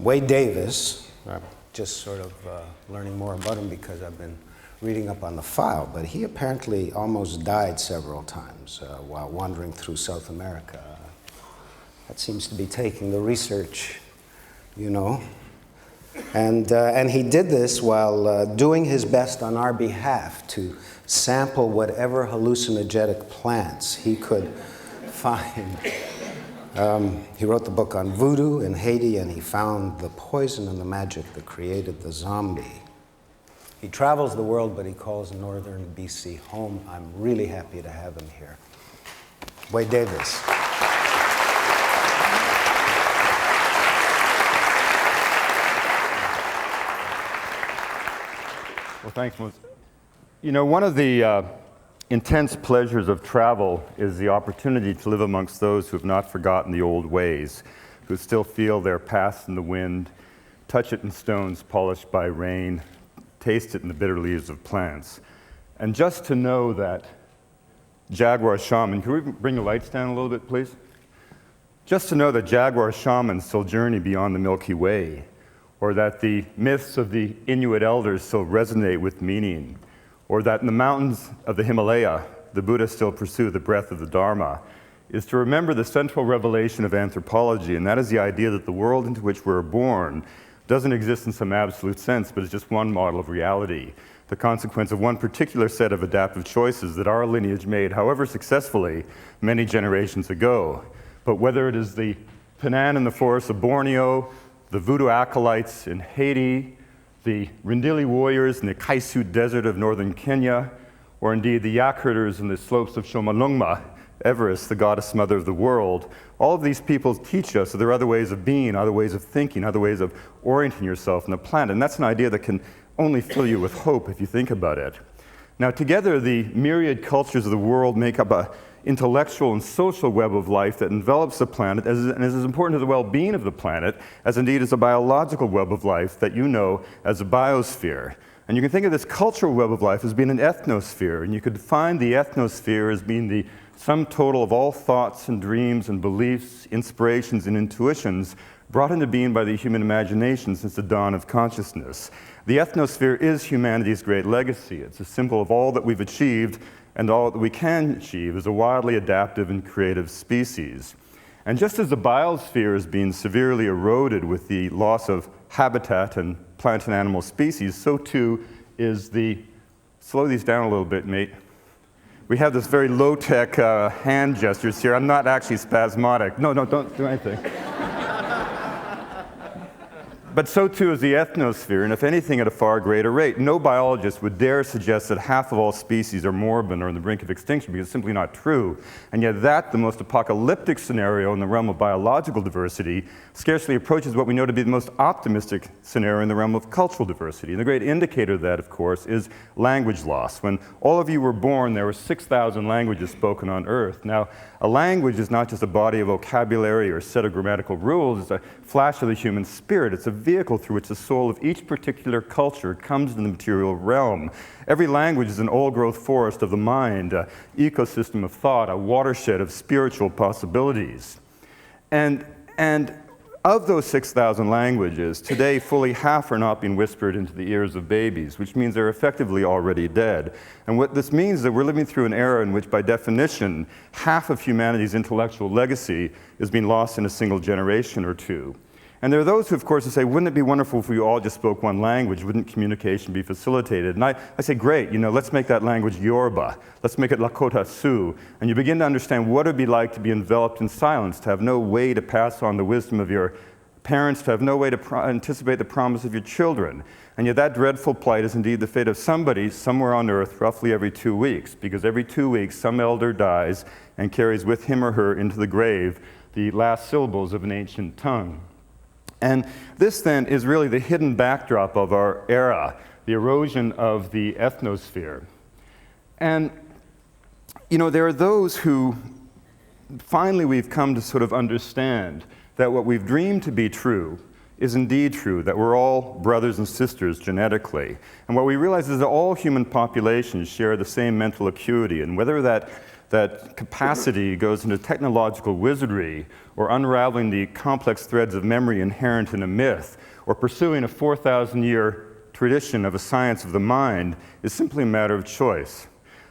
Wade Davis, I'm just sort of learning more about him because I've been reading up on the file, but he apparently almost died several times while wandering through South America. That seems to be taking the research, you know. And he did this while doing his best on our behalf to sample whatever hallucinogenic plants he could find. He wrote the book on voodoo in Haiti, and he found the poison and the magic that created the zombie. He travels the world, but he calls northern BC home. I'm really happy to have him here. Wade Davis. Well, thanks, Moses. You know, one of the intense pleasures of travel is the opportunity to live amongst those who have not forgotten the old ways, who still feel their past in the wind, touch it in stones polished by rain, taste it in the bitter leaves of plants. And just to know that jaguar shaman, can we bring the lights down a little bit, please? Just to know that jaguar shamans still journey beyond the Milky Way, or that the myths of the Inuit elders still resonate with meaning, or that in the mountains of the Himalaya, the Buddha still pursue the breath of the Dharma, is to remember the central revelation of anthropology, and that is the idea that the world into which we're born doesn't exist in some absolute sense, but is just one model of reality, the consequence of one particular set of adaptive choices that our lineage made, however successfully, many generations ago. But whether it is the Panan in the forests of Borneo, the voodoo acolytes in Haiti, the Rendili warriors in the Kaisu Desert of northern Kenya, or indeed the yak herders in the slopes of Chomolungma, Everest, the goddess mother of the world, all of these people teach us that there are other ways of being, other ways of thinking, other ways of orienting yourself in the planet. And that's an idea that can only fill you with hope if you think about it. Now, together, the myriad cultures of the world make up an intellectual and social web of life that envelops the planet and is as important to the well-being of the planet as indeed is a biological web of life that you know as a biosphere. And you can think of this cultural web of life as being an ethnosphere, and you could define the ethnosphere as being the sum total of all thoughts and dreams and beliefs, inspirations and intuitions brought into being by the human imagination since the dawn of consciousness. The ethnosphere is humanity's great legacy. It's a symbol of all that we've achieved and all that we can achieve as a wildly adaptive and creative species. And just as the biosphere is being severely eroded with the loss of habitat and plant and animal species, so too is the, slow these down a little bit, mate. We have this very low-tech hand gestures here. I'm not actually spasmodic. No, don't do anything. But so too is the ethnosphere, and if anything, at a far greater rate. No biologist would dare suggest that half of all species are morbid or on the brink of extinction, because it's simply not true. And yet that, the most apocalyptic scenario in the realm of biological diversity, scarcely approaches what we know to be the most optimistic scenario in the realm of cultural diversity. And the great indicator of that, of course, is language loss. When all of you were born, there were 6,000 languages spoken on Earth. Now, a language is not just a body of vocabulary or set of grammatical rules, it's a flash of the human spirit. It's a vehicle through which the soul of each particular culture comes into the material realm. Every language is an old-growth forest of the mind, an ecosystem of thought, a watershed of spiritual possibilities. And of those 6,000 languages, today fully half are not being whispered into the ears of babies, which means they're effectively already dead. And what this means is that we're living through an era in which, by definition, half of humanity's intellectual legacy is being lost in a single generation or two. And there are those who, of course, say, wouldn't it be wonderful if we all just spoke one language? Wouldn't communication be facilitated? And I say, great, let's make that language Yoruba. Let's make it Lakota Sioux. And you begin to understand what it would be like to be enveloped in silence, to have no way to pass on the wisdom of your parents, to have no way to anticipate the promise of your children. And yet that dreadful plight is indeed the fate of somebody somewhere on Earth roughly every 2 weeks, because every 2 weeks some elder dies and carries with him or her into the grave the last syllables of an ancient tongue. And this, then, is really the hidden backdrop of our era, the erosion of the ethnosphere. And, there are those who, finally, we've come to sort of understand that what we've dreamed to be true is indeed true, that we're all brothers and sisters genetically. And what we realize is that all human populations share the same mental acuity, and whether that that capacity goes into technological wizardry, or unraveling the complex threads of memory inherent in a myth, or pursuing a 4,000-year tradition of a science of the mind is simply a matter of choice.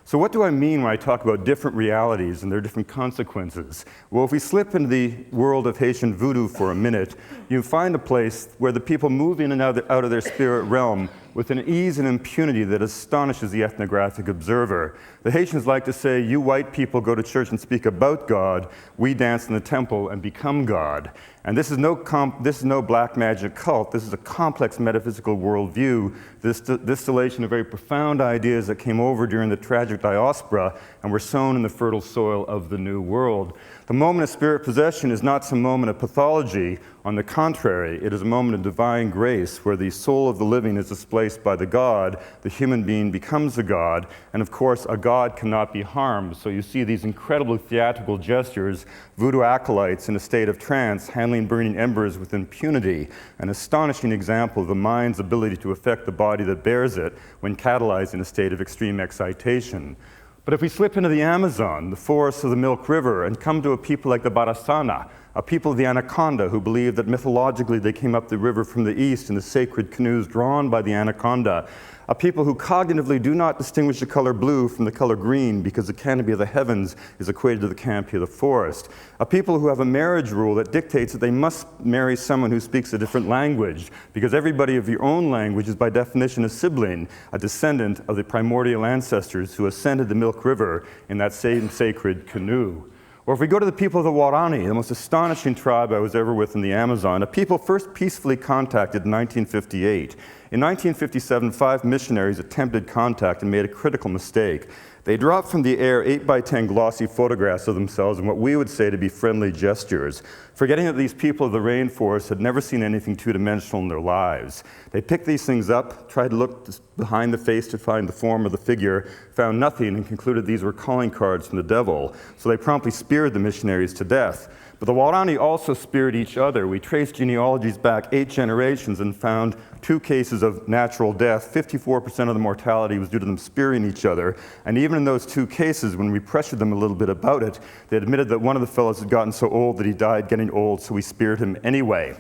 So what do I mean when I talk about different realities and their different consequences? Well, if we slip into the world of Haitian voodoo for a minute, you find a place where the people move in and out of their spirit realm with an ease and impunity that astonishes the ethnographic observer. The Haitians like to say, you white people go to church and speak about God, we dance in the temple and become God. And this is no black magic cult, this is a complex metaphysical worldview, this distillation of very profound ideas that came over during the tragic diaspora and were sown in the fertile soil of the New World. The moment of spirit possession is not some moment of pathology. On the contrary, it is a moment of divine grace where the soul of the living is displaced by the God, the human being becomes a God, and of course, a God cannot be harmed. So you see these incredibly theatrical gestures, voodoo acolytes in a state of trance, handling burning embers with impunity, an astonishing example of the mind's ability to affect the body that bears it when catalyzed in a state of extreme excitation. But if we slip into the Amazon, the forests of the Milk River, and come to a people like the Barasana, a people of the Anaconda who believe that mythologically they came up the river from the east in the sacred canoes drawn by the Anaconda, a people who cognitively do not distinguish the color blue from the color green because the canopy of the heavens is equated to the canopy of the forest, a people who have a marriage rule that dictates that they must marry someone who speaks a different language because everybody of your own language is by definition a sibling, a descendant of the primordial ancestors who ascended the Milk River in that same sacred canoe. Or if we go to the people of the Waorani, the most astonishing tribe I was ever with in the Amazon, a people first peacefully contacted in 1958. In 1957, 5 missionaries attempted contact and made a critical mistake. They dropped from the air 8x10 glossy photographs of themselves in what we would say to be friendly gestures, forgetting that these people of the rainforest had never seen anything two-dimensional in their lives. They picked these things up, tried to look behind the face to find the form of the figure, found nothing, and concluded these were calling cards from the devil. So they promptly speared the missionaries to death. But the Waorani also speared each other. We traced genealogies back 8 generations and found 2 cases of natural death. 54% of the mortality was due to them spearing each other. And even in those 2 cases, when we pressured them a little bit about it, they admitted that one of the fellows had gotten so old that he died getting old, so we speared him anyway.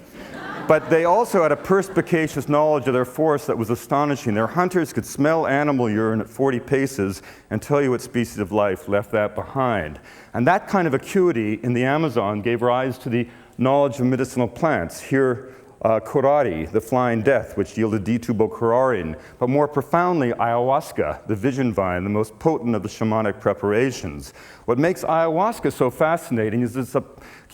But they also had a perspicacious knowledge of their forest that was astonishing. Their hunters could smell animal urine at 40 paces and tell you what species of life left that behind. And that kind of acuity in the Amazon gave rise to the knowledge of medicinal plants. Here, Kurari, the flying death, which yielded D-tubocurarin, but more profoundly, ayahuasca, the vision vine, the most potent of the shamanic preparations. What makes ayahuasca so fascinating is can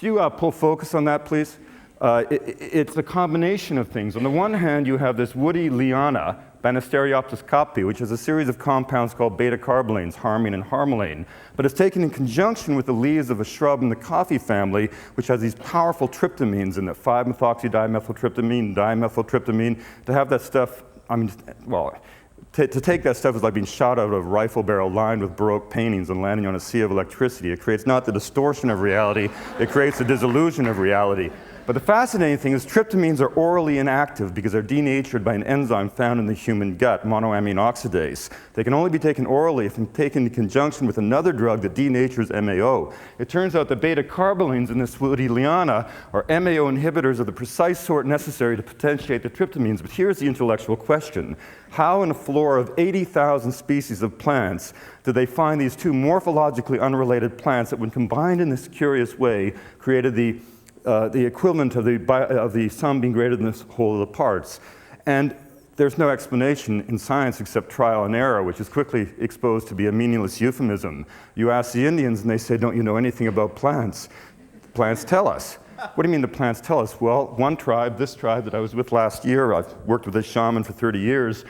you pull focus on that, please? It's a combination of things. On the one hand, you have this woody liana, Banisteriopsis caapi, which has a series of compounds called beta-carbolines, harmine and harmaline. But it's taken in conjunction with the leaves of a shrub in the coffee family, which has these powerful tryptamines in it, 5-methoxydimethyltryptamine, dimethyltryptamine. To have that stuff, to take that stuff is like being shot out of a rifle barrel lined with Baroque paintings and landing on a sea of electricity. It creates not the distortion of reality, it creates the disillusion of reality. But the fascinating thing is tryptamines are orally inactive because they're denatured by an enzyme found in the human gut, monoamine oxidase. They can only be taken orally if taken in conjunction with another drug that denatures MAO. It turns out that beta-carbolines in this woody liana are MAO inhibitors of the precise sort necessary to potentiate the tryptamines. But here's the intellectual question. How in a flora of 80,000 species of plants did they find these 2 morphologically unrelated plants that, when combined in this curious way, created the equivalent of the sum being greater than the whole of the parts? And there's no explanation in science except trial and error, which is quickly exposed to be a meaningless euphemism. You ask the Indians and they say, don't you know anything about plants? The plants tell us. What do you mean the plants tell us? Well, one tribe, this tribe that I was with last year, I've worked with this shaman for 30 years,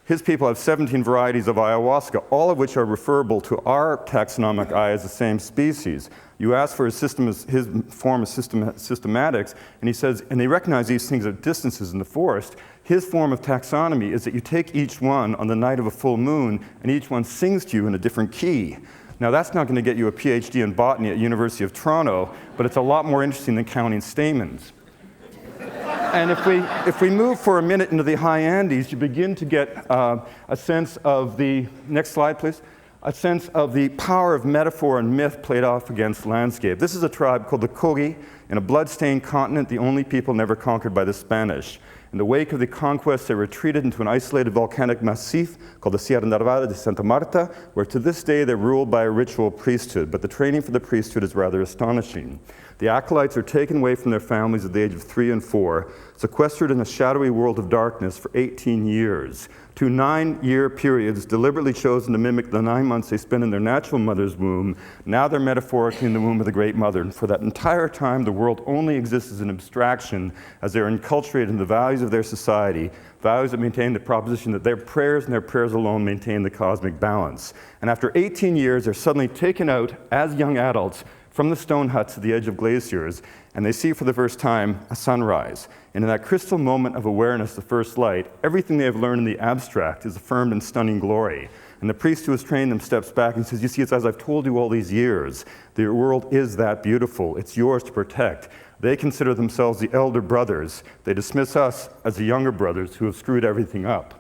his people have 17 varieties of ayahuasca, all of which are referable to our taxonomic eye as the same species. You ask for his form of systematics, and he says, and they recognize these things at distances in the forest. His form of taxonomy is that you take each one on the night of a full moon, and each one sings to you in a different key. Now, that's not going to get you a PhD in botany at University of Toronto, but it's a lot more interesting than counting stamens. And if we move for a minute into the high Andes, you begin to get a sense of the, next slide please, a sense of the power of metaphor and myth played off against landscape. This is a tribe called the Kogi, in a blood-stained continent, the only people never conquered by the Spanish. In the wake of the conquest, they retreated into an isolated volcanic massif called the Sierra Nevada de Santa Marta, where to this day they're ruled by a ritual priesthood, but the training for the priesthood is rather astonishing. The acolytes are taken away from their families at the age of 3 and 4, sequestered in a shadowy world of darkness for 18 years. 2 9-year periods deliberately chosen to mimic the 9 months they spent in their natural mother's womb. Now they're metaphorically in the womb of the Great Mother. And for that entire time, the world only exists as an abstraction as they're enculturated in the values of their society, values that maintain the proposition that their prayers and their prayers alone maintain the cosmic balance. And after 18 years, they're suddenly taken out as young adults from the stone huts at the edge of glaciers, and they see for the first time a sunrise. And in that crystal moment of awareness, the first light, everything they have learned in the abstract is affirmed in stunning glory. And the priest who has trained them steps back and says, you see, it's as I've told you all these years. The world is that beautiful. It's yours to protect. They consider themselves the elder brothers. They dismiss us as the younger brothers who have screwed everything up.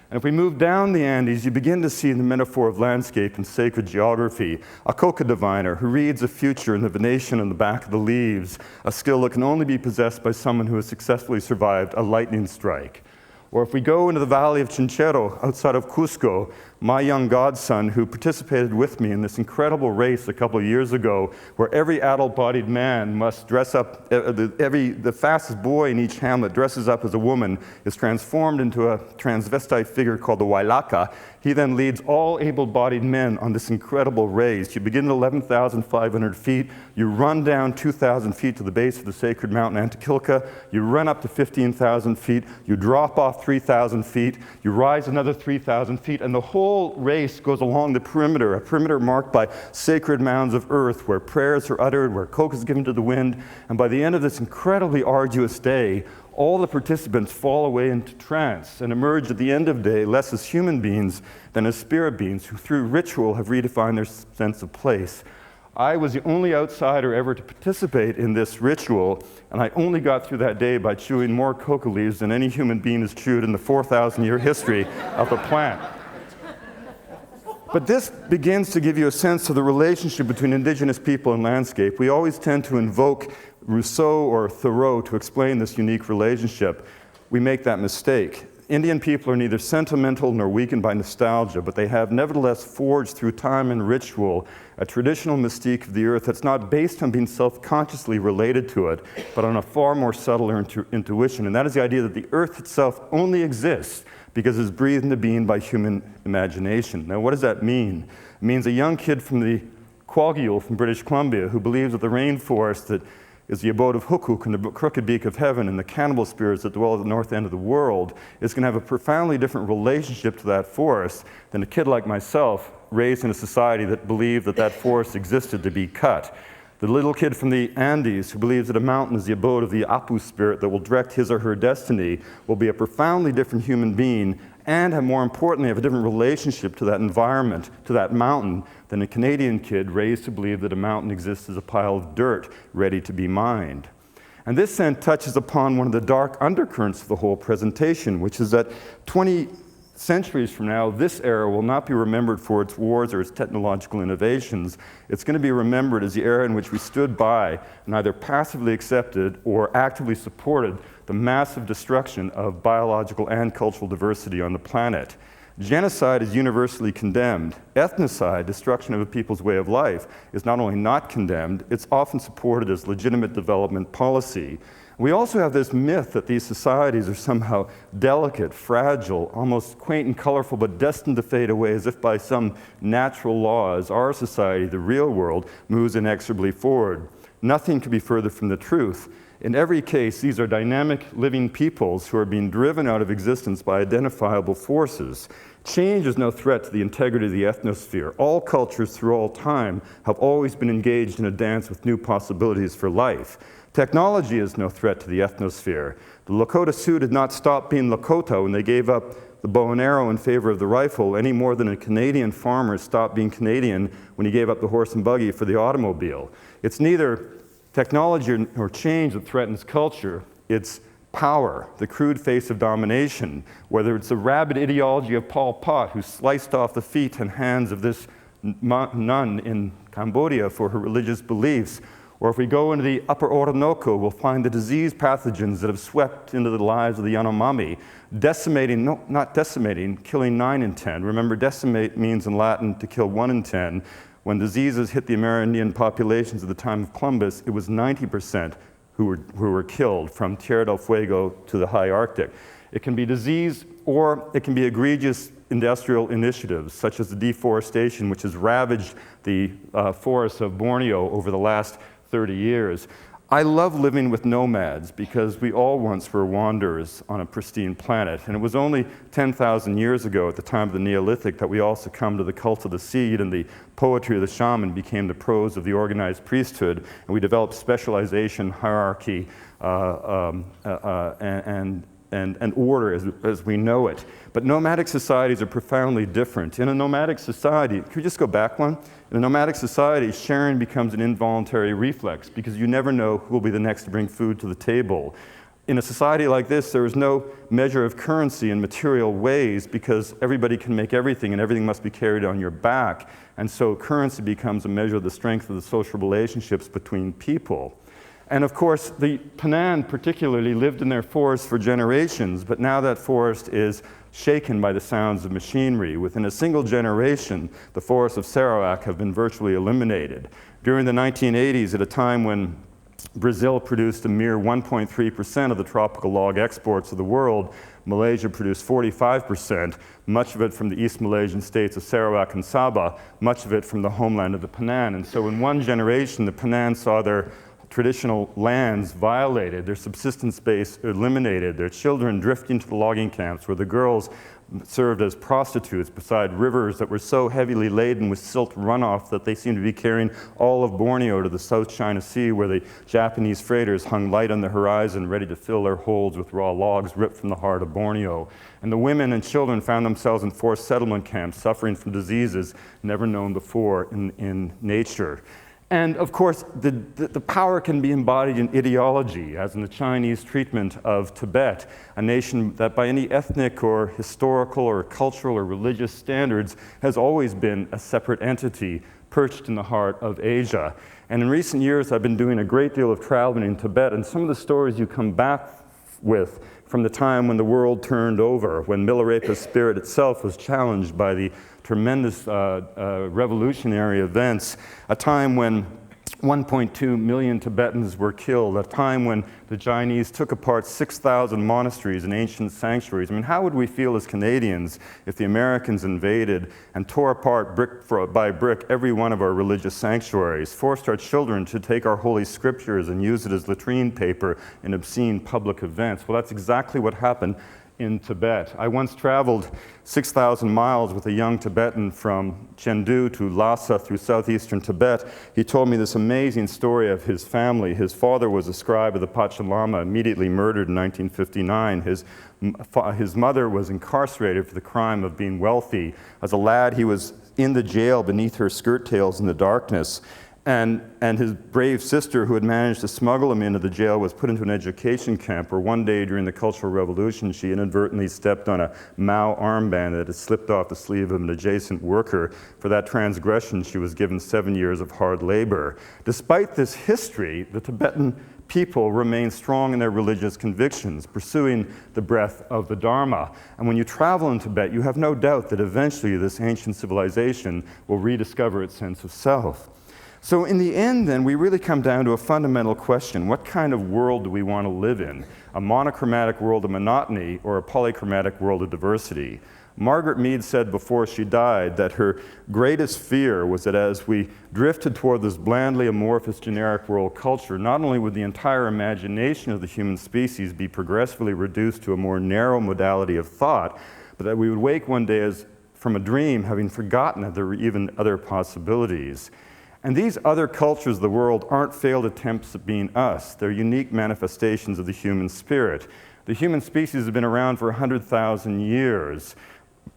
And if we move down the Andes, you begin to see the metaphor of landscape and sacred geography. A coca diviner who reads the future in the Venetian on the back of the leaves, a skill that can only be possessed by someone who has successfully survived a lightning strike. Or if we go into the valley of Chinchero outside of Cusco, my young godson who participated with me in this incredible race a couple of years ago where every adult-bodied man must dress up, the fastest boy in each hamlet dresses up as a woman, is transformed into a transvestite figure called the Huaylaca. He then leads all able-bodied men on this incredible race. You begin at 11,500 feet, you run down 2,000 feet to the base of the sacred mountain Antiquilca, you run up to 15,000 feet, you drop off 3,000 feet, you rise another 3,000 feet, and the whole race goes along the perimeter, a perimeter marked by sacred mounds of earth where prayers are uttered, where coke is given to the wind, and by the end of this incredibly arduous day, all the participants fall away into trance and emerge at the end of the day less as human beings than as spirit beings who through ritual have redefined their sense of place. I was the only outsider ever to participate in this ritual, and I only got through that day by chewing more coca leaves than any human being has chewed in the 4,000-year history of the plant. But this begins to give you a sense of the relationship between indigenous people and landscape. We always tend to invoke Rousseau or Thoreau to explain this unique relationship. We make that mistake. Indian people are neither sentimental nor weakened by nostalgia, but they have nevertheless forged through time and ritual a traditional mystique of the earth that's not based on being self-consciously related to it, but on a far more subtle intuition. And that is the idea that the earth itself only exists because it's breathed into being by human imagination. Now, what does that mean? It means a young kid from the Kwagyu from British Columbia who believes that the rainforest that is the abode of Hukuk and the crooked beak of heaven and the cannibal spirits that dwell at the north end of the world is going to have a profoundly different relationship to that forest than a kid like myself raised in a society that believed that that forest existed to be cut. The little kid from the Andes who believes that a mountain is the abode of the Apu spirit that will direct his or her destiny will be a profoundly different human being and, more importantly, have a different relationship to that environment, to that mountain, than a Canadian kid raised to believe that a mountain exists as a pile of dirt ready to be mined. And this then touches upon one of the dark undercurrents of the whole presentation, which is that 20 centuries from now, this era will not be remembered for its wars or its technological innovations. It's going to be remembered as the era in which we stood by and either passively accepted or actively supported the massive destruction of biological and cultural diversity on the planet. Genocide is universally condemned. Ethnocide, destruction of a people's way of life, is not only not condemned, it's often supported as legitimate development policy. We also have this myth that these societies are somehow delicate, fragile, almost quaint and colorful, but destined to fade away as if by some natural laws. Our society, the real world, moves inexorably forward. Nothing could be further from the truth. In every case, these are dynamic, living peoples who are being driven out of existence by identifiable forces. Change is no threat to the integrity of the ethnosphere. All cultures through all time have always been engaged in a dance with new possibilities for life. Technology is no threat to the ethnosphere. The Lakota Sioux did not stop being Lakota when they gave up the bow and arrow in favor of the rifle any more than a Canadian farmer stopped being Canadian when he gave up the horse and buggy for the automobile. It's neither technology or change that threatens culture, it's power, the crude face of domination, whether it's the rabid ideology of Pol Pot, who sliced off the feet and hands of this nun in Cambodia for her religious beliefs. Or if we go into the upper Orinoco, we'll find the disease pathogens that have swept into the lives of the Yanomami, decimating, no, not decimating, killing 9 in 10. Remember, decimate means in Latin to kill 1 in 10. When diseases hit the Amerindian populations at the time of Columbus, it was 90% who were killed, from Tierra del Fuego to the high Arctic. It can be disease, or it can be egregious industrial initiatives, such as the deforestation, which has ravaged the forests of Borneo over the last 30 years. I love living with nomads because we all once were wanderers on a pristine planet. And it was only 10,000 years ago, at the time of the Neolithic, that we all succumbed to the cult of the seed, and the poetry of the shaman became the prose of the organized priesthood. And we developed specialization, hierarchy, and order as we know it. But nomadic societies are profoundly different. In a nomadic society, could we just go back one? In a nomadic society, sharing becomes an involuntary reflex because you never know who will be the next to bring food to the table. In a society like this, there is no measure of currency in material ways because everybody can make everything and everything must be carried on your back. And so currency becomes a measure of the strength of the social relationships between people. And of course, the Penan particularly lived in their forest for generations, but now that forest is shaken by the sounds of machinery. Within a single generation, the forests of Sarawak have been virtually eliminated. During the 1980s, at a time when Brazil produced a mere 1.3% of the tropical log exports of the world, Malaysia produced 45%, much of it from the East Malaysian states of Sarawak and Sabah, much of it from the homeland of the Penan. And so in one generation, the Penan saw their traditional lands violated, their subsistence base eliminated, their children drifting to the logging camps where the girls served as prostitutes beside rivers that were so heavily laden with silt runoff that they seemed to be carrying all of Borneo to the South China Sea, where the Japanese freighters hung light on the horizon, ready to fill their holds with raw logs ripped from the heart of Borneo. And the women and children found themselves in forced settlement camps, suffering from diseases never known before in nature. And of course, the power can be embodied in ideology, as in the Chinese treatment of Tibet, a nation that by any ethnic or historical or cultural or religious standards has always been a separate entity perched in the heart of Asia. And in recent years, I've been doing a great deal of traveling in Tibet, and some of the stories you come back with from the time when the world turned over, when Milarepa's spirit itself was challenged by the tremendous revolutionary events, a time when 1.2 million Tibetans were killed, a time when the Chinese took apart 6,000 monasteries and ancient sanctuaries. I mean, how would we feel as Canadians if the Americans invaded and tore apart brick by brick every one of our religious sanctuaries, forced our children to take our holy scriptures and use it as latrine paper in obscene public events? Well, that's exactly what happened in Tibet. I once traveled 6,000 miles with a young Tibetan from Chengdu to Lhasa through southeastern Tibet. He told me this amazing story of his family. His father was a scribe of the Panchen Lama, immediately murdered in 1959. His mother was incarcerated for the crime of being wealthy. As a lad, he was in the jail beneath her skirt tails in the darkness. And his brave sister, who had managed to smuggle him into the jail, was put into an education camp where one day during the Cultural Revolution, she inadvertently stepped on a Mao armband that had slipped off the sleeve of an adjacent worker. For that transgression, she was given 7 years of hard labor. Despite this history, the Tibetan people remain strong in their religious convictions, pursuing the breath of the Dharma. And when you travel in Tibet, you have no doubt that eventually this ancient civilization will rediscover its sense of self. So in the end, then, we really come down to a fundamental question. What kind of world do we want to live in? A monochromatic world of monotony or a polychromatic world of diversity? Margaret Mead said before she died that her greatest fear was that as we drifted toward this blandly amorphous generic world culture, not only would the entire imagination of the human species be progressively reduced to a more narrow modality of thought, but that we would wake one day as from a dream, having forgotten that there were even other possibilities. And these other cultures of the world aren't failed attempts at being us. They're unique manifestations of the human spirit. The human species has been around for 100,000 years.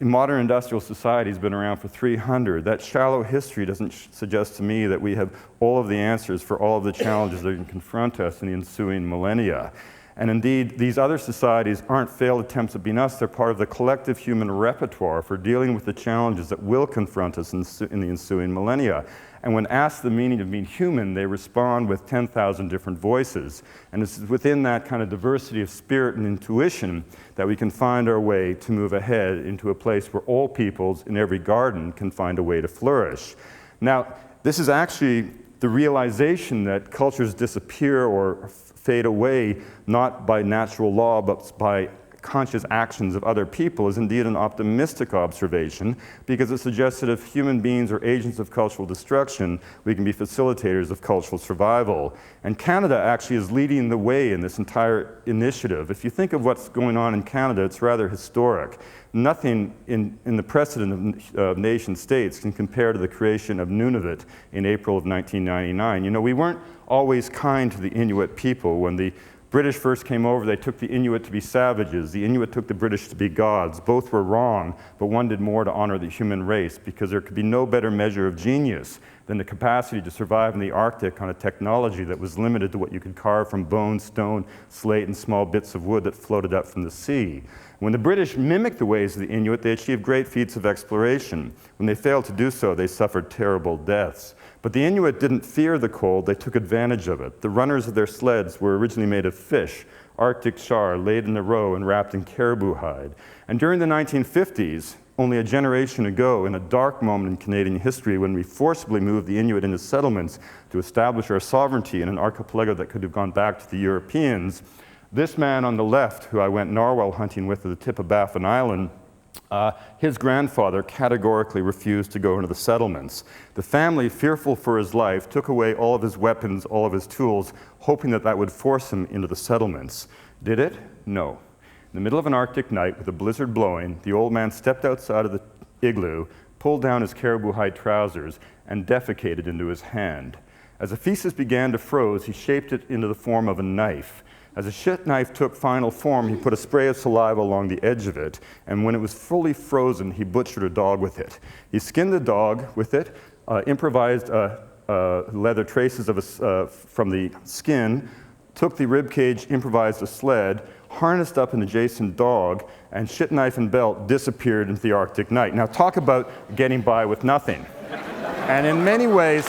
Modern industrial society has been around for 300. That shallow history doesn't suggest to me that we have all of the answers for all of the challenges that can confront us in the ensuing millennia. And indeed, these other societies aren't failed attempts at being us, they're part of the collective human repertoire for dealing with the challenges that will confront us in the ensuing millennia. And when asked the meaning of being human, they respond with 10,000 different voices. And it's within that kind of diversity of spirit and intuition that we can find our way to move ahead into a place where all peoples in every garden can find a way to flourish. Now, this is actually the realization that cultures disappear or fade away not by natural law but by conscious actions of other people is indeed an optimistic observation, because it suggests that if human beings are agents of cultural destruction, we can be facilitators of cultural survival. And Canada actually is leading the way in this entire initiative. If you think of what's going on in Canada, it's rather historic. Nothing in the precedent of nation states can compare to the creation of Nunavut in April of 1999. You know, we weren't always kind to the Inuit people. When the British first came over, they took the Inuit to be savages. The Inuit took the British to be gods. Both were wrong, but one did more to honor the human race, because there could be no better measure of genius than the capacity to survive in the Arctic on a technology that was limited to what you could carve from bone, stone, slate, and small bits of wood that floated up from the sea. When the British mimicked the ways of the Inuit, they achieved great feats of exploration. When they failed to do so, they suffered terrible deaths. But the Inuit didn't fear the cold, they took advantage of it. The runners of their sleds were originally made of fish, Arctic char, laid in a row and wrapped in caribou hide. And during the 1950s, only a generation ago, in a dark moment in Canadian history when we forcibly moved the Inuit into settlements to establish our sovereignty in an archipelago that could have gone back to the Europeans, this man on the left, who I went narwhal hunting with at the tip of Baffin Island, his grandfather categorically refused to go into the settlements. The family, fearful for his life, took away all of his weapons, all of his tools, hoping that that would force him into the settlements. Did it? No. In the middle of an Arctic night with a blizzard blowing, the old man stepped outside of the igloo, pulled down his caribou hide trousers, and defecated into his hand. As the feces began to froze, he shaped it into the form of a knife. As the shit knife took final form, he put a spray of saliva along the edge of it, and when it was fully frozen, he butchered a dog with it. He skinned the dog with it, improvised leather traces from the skin, took the rib cage, improvised a sled, harnessed up an adjacent dog, and shit knife and belt disappeared into the Arctic night. Now talk about getting by with nothing. And in many ways,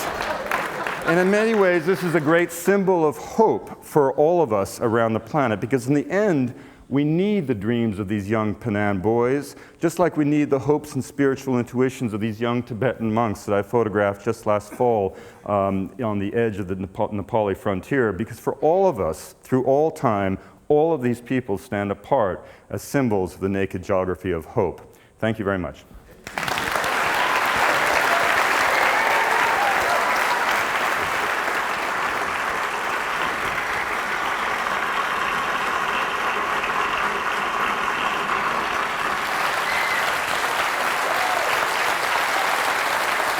this is a great symbol of hope for all of us around the planet, because in the end, we need the dreams of these young Penan boys, just like we need the hopes and spiritual intuitions of these young Tibetan monks that I photographed just last fall on the edge of the Nepali frontier, because for all of us, through all time, all of these people stand apart as symbols of the naked geography of hope. Thank you very much.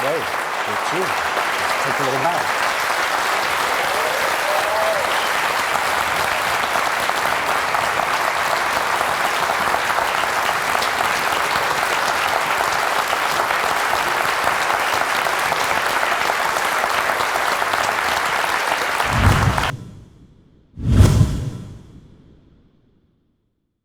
Great. Good too. Let's take a little bow.